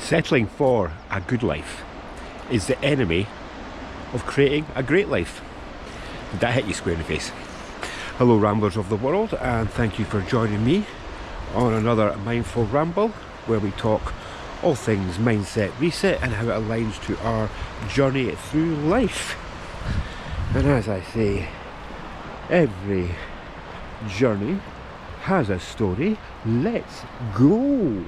Settling for a good life is the enemy of creating a great life. Did that hit you square in the face? Hello ramblers of the world, and thank you for joining me on another Mindful Ramble, where we talk all things mindset reset and how it aligns to our journey through life. And as I say, every journey has a story. Let's go!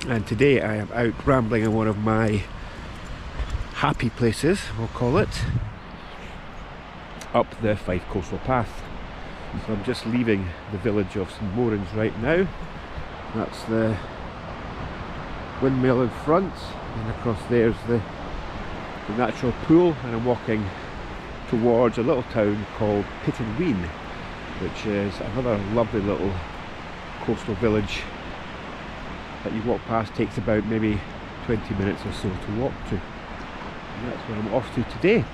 And today I am out rambling in one of my happy places, we'll call it, up the Fife Coastal Path. So I'm just leaving the village of St Morans right now. That's the windmill in front, and across there's the natural pool, and I'm walking towards a little town called Pittenweem, which is another lovely little coastal village that you walk past. Takes about maybe 20 minutes or so to walk to, and that's where I'm off to today.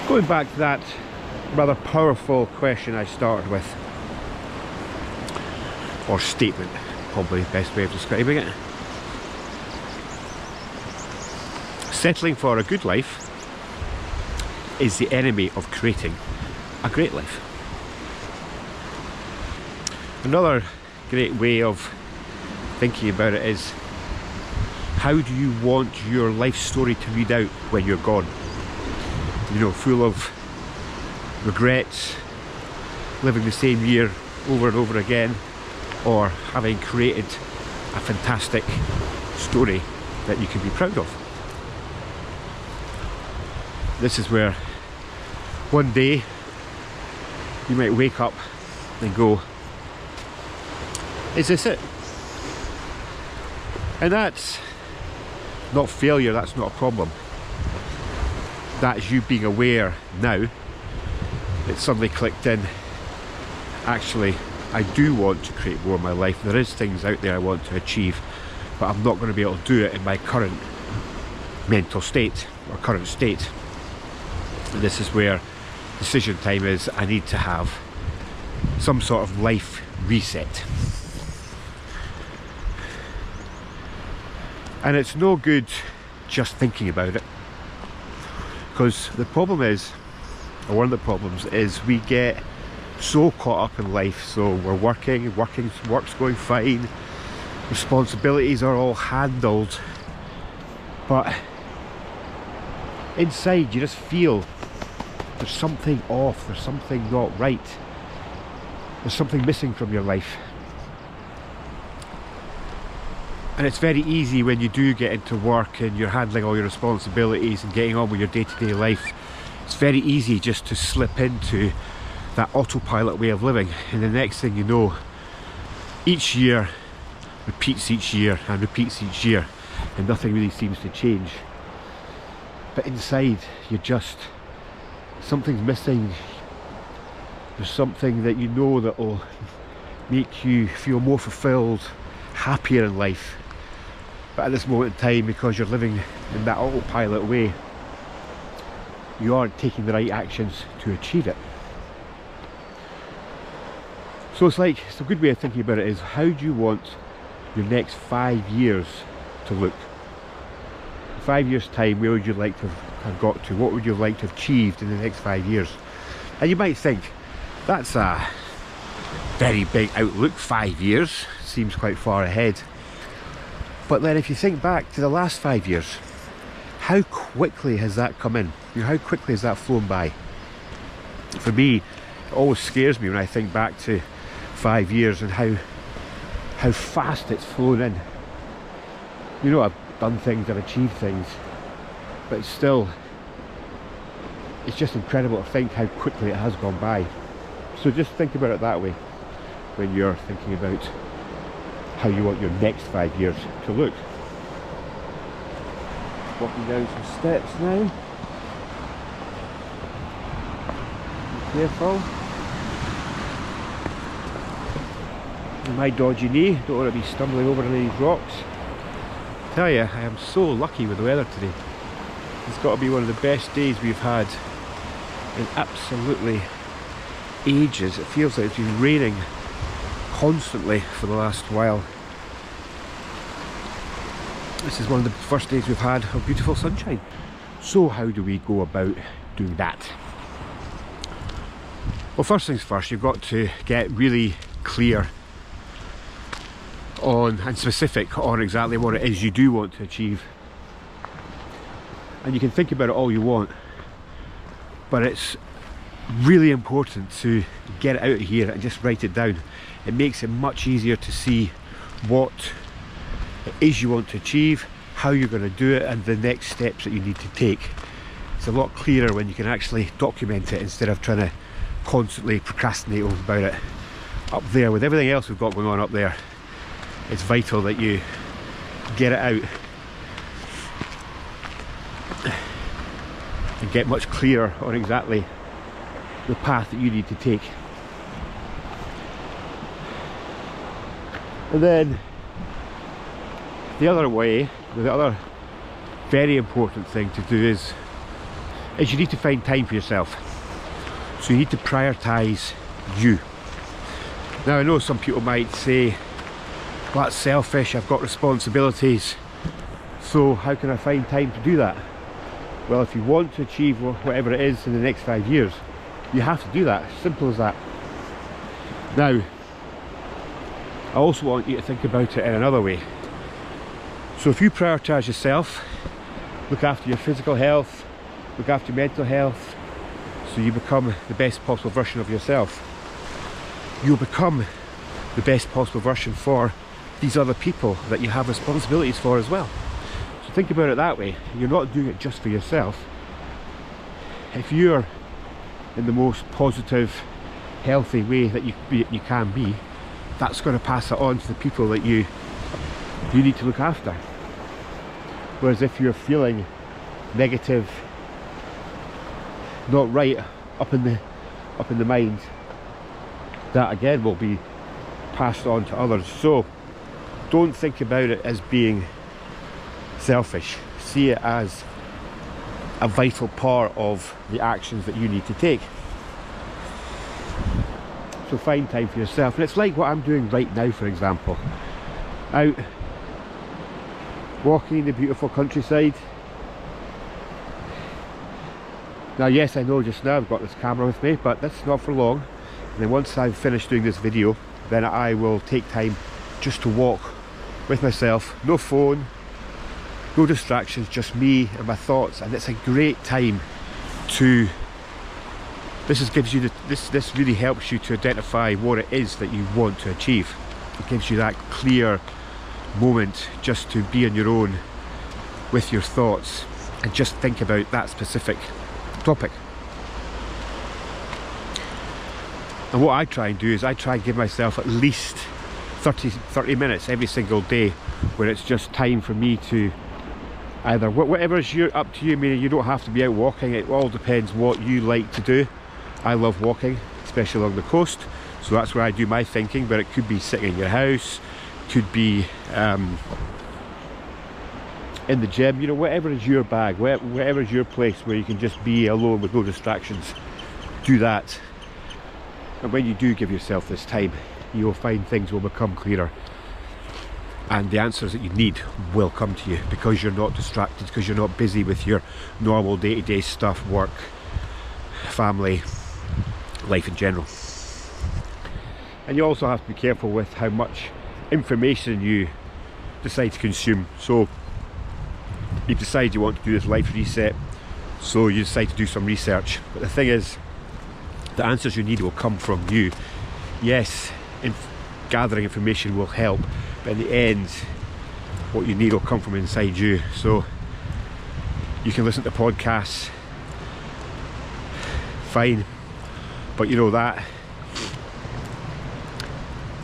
Going back to that rather powerful question I started with, or statement, probably the best way of describing it. Settling for a good life is the enemy of creating a great life. Another great way of thinking about it is, how do you want your life story to read out when you're gone? You know, full of regrets, living the same year over and over again, or having created a fantastic story that you can be proud of. This is where one day you might wake up and go, is this it? And that's not failure, that's not a problem. That's you being aware now. It suddenly clicked in, actually I do want to create more of my life. There is things out there I want to achieve, but I'm not going to be able to do it in my current mental state or current state. And this is where decision time is. I need to have some sort of life reset. And it's no good just thinking about it, because the problem is, or one of the problems is, we get so caught up in life. So we're work's going fine, responsibilities are all handled, but inside you just feel there's something off, there's something not right, there's something missing from your life. And it's very easy when you do get into work and you're handling all your responsibilities and getting on with your day-to-day life, it's very easy just to slip into that autopilot way of living, and the next thing you know, each year repeats each year and repeats each year, and nothing really seems to change. But inside, you're just, something's missing. There's something that you know that will make you feel more fulfilled, happier in life. But at this moment in time, because you're living in that autopilot way, you aren't taking the right actions to achieve it. So it's like, it's a good way of thinking about it is, how do you want your next 5 years to look? In 5 years time, where would you like to have got to? What would you like to have achieved in the next 5 years? And you might think, that's a very big outlook, 5 years, seems quite far ahead. But then if you think back to the last 5 years, how quickly has that come in? You know, how quickly has that flown by? For me, it always scares me when I think back to 5 years and how fast it's flown in. You know, I've done things, I've achieved things, but it's still, it's just incredible to think how quickly it has gone by. So just think about it that way when you're thinking about how you want your next 5 years to look. Walking down some steps now. Be careful. My dodgy knee, don't want to be stumbling over any of these rocks. I tell you, I am so lucky with the weather today. It's got to be one of the best days we've had in absolutely ages. It feels like it's been raining constantly for the last while. This is one of the first days we've had of beautiful sunshine. So how do we go about doing that? Well, first things first, you've got to get really clear on and specific on exactly what it is you do want to achieve. And you can think about it all you want, but it's really important to get it out of here and just write it down. It makes it much easier to see what it is you want to achieve, how you're going to do it, and the next steps that you need to take. It's a lot clearer when you can actually document it instead of trying to constantly procrastinate about it. Up there, with everything else we've got going on up there, it's vital that you get it out and get much clearer on exactly the path that you need to take. And then the other way, the other very important thing to do is you need to find time for yourself. So you need to prioritise you. Now I know some people might say, well, that's selfish, I've got responsibilities, so how can I find time to do that? Well, if you want to achieve whatever it is in the next 5 years, you have to do that. Simple as that. Now, I also want you to think about it in another way. So if you prioritise yourself, look after your physical health, look after your mental health, so you become the best possible version of yourself, you'll become the best possible version for these other people that you have responsibilities for as well. So think about it that way. You're not doing it just for yourself. If you're in the most positive, healthy way that you can be, that's going to pass it on to the people that you need to look after. Whereas if you're feeling negative, not right up in the mind, that again will be passed on to others. So don't think about it as being selfish. See it as a vital part of the actions that you need to take. So find time for yourself. And it's like what I'm doing right now, for example. Out walking in the beautiful countryside. Now yes, I know just now I've got this camera with me, but that's not for long. And then once I've finished doing this video, then I will take time just to walk with myself. No phone, no distractions, just me and my thoughts. And it's a great time to, this really helps you to identify what it is that you want to achieve. It gives you that clear moment just to be on your own with your thoughts and just think about that specific topic. And what I try and do is I try and give myself at least 30 minutes every single day where it's just time for me to either, whatever is up to you, meaning you don't have to be out walking, it all depends what you like to do. I love walking, especially along the coast, so that's where I do my thinking, but it could be sitting in your house, could be in the gym, you know, whatever is your bag, whatever is your place where you can just be alone with no distractions, do that. And when you do give yourself this time, you'll find things will become clearer and the answers that you need will come to you because you're not distracted, because you're not busy with your normal day-to-day stuff, work, family, life in general. And you also have to be careful with how much information you decide to consume. So you decide you want to do this life reset, so you decide to do some research, but the thing is, the answers you need will come from you. Yes, gathering information will help, but in the end what you need will come from inside you. So you can listen to podcasts, fine, but you know, that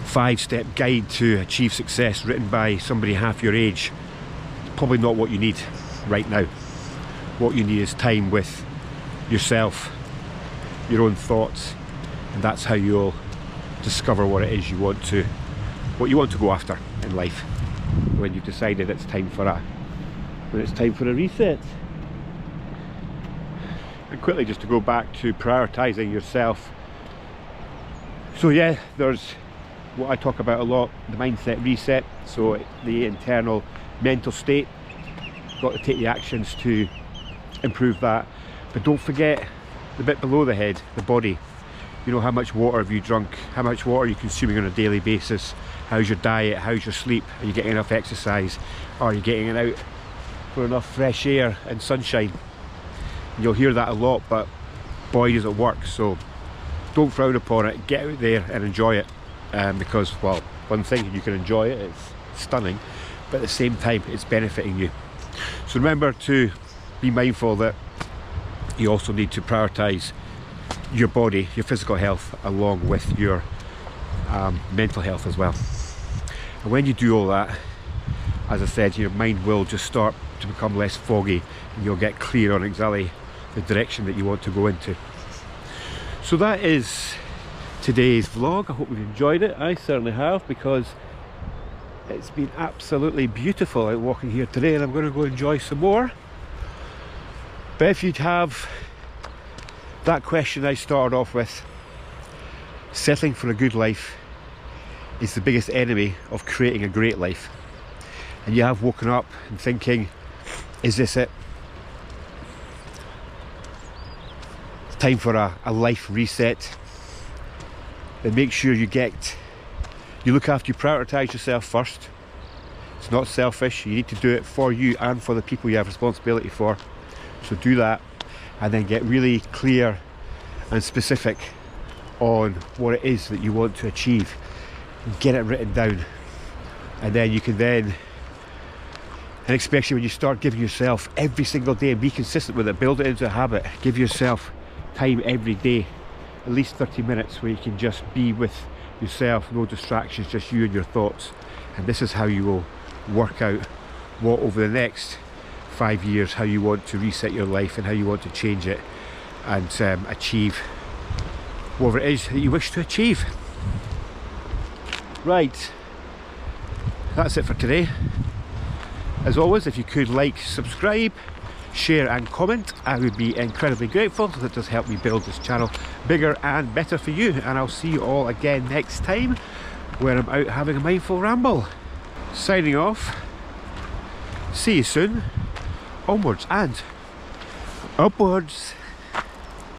5-step guide to achieve success written by somebody half your age, probably not what you need right now. What you need is time with yourself, your own thoughts, and that's how you'll discover what it is you want to what you want to go after in life when you've decided it's time for a reset. And quickly, just to go back to prioritizing yourself. So yeah, there's what I talk about a lot, the mindset reset. So the internal mental state, got to take the actions to improve that. But don't forget the bit below the head, the body. You know, how much water have you drunk? How much water are you consuming on a daily basis? How's your diet? How's your sleep? Are you getting enough exercise? Are you getting it out for enough fresh air and sunshine? You'll hear that a lot, but boy does it work. So don't frown upon it, get out there and enjoy it, because, well, one thing, you can enjoy it, it's stunning, but at the same time it's benefiting you. So remember to be mindful that you also need to prioritize your body, your physical health, along with your mental health as well. And when you do all that, as I said, your mind will just start to become less foggy, and you'll get clear on exactly the direction that you want to go into. So that is today's vlog. I hope you've enjoyed it. I certainly have, because it's been absolutely beautiful out walking here today, and I'm going to go enjoy some more. But if you'd have that question I started off with, settling for a good life is the biggest enemy of creating a great life, and you have woken up and thinking, is this it? It's time for a life reset. Then make sure you look after, you prioritise yourself first. It's not selfish, you need to do it for you and for the people you have responsibility for. So do that, and then get really clear and specific on what it is that you want to achieve. Get it written down, and then you can and especially when you start giving yourself every single day, and be consistent with it, build it into a habit. Give yourself time every day, at least 30 minutes, where you can just be with yourself, no distractions, just you and your thoughts. And this is how you will work out what over the next 5 years, how you want to reset your life and how you want to change it and achieve whatever it is that you wish to achieve. Right, that's it for today. As always, if you could like, subscribe, share and comment, I would be incredibly grateful. That does help me build this channel bigger and better for you. And I'll see you all again next time, where I'm out having a mindful ramble. Signing off. See you soon. Onwards and upwards.